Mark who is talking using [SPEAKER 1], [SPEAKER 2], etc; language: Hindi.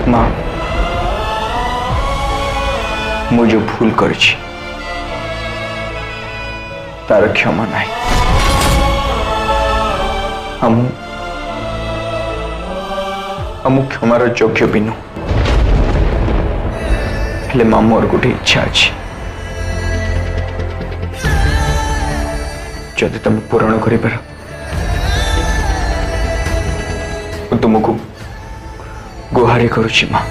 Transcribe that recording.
[SPEAKER 1] माँ मु जो भूल करी तार क्षमा नहीं। हम क्षमार योग्य भी नु। हेले माँ मोर गोटे इच्छा अच्छी जदि तुम पूरण कर तुमको गुहारी करुची माँ।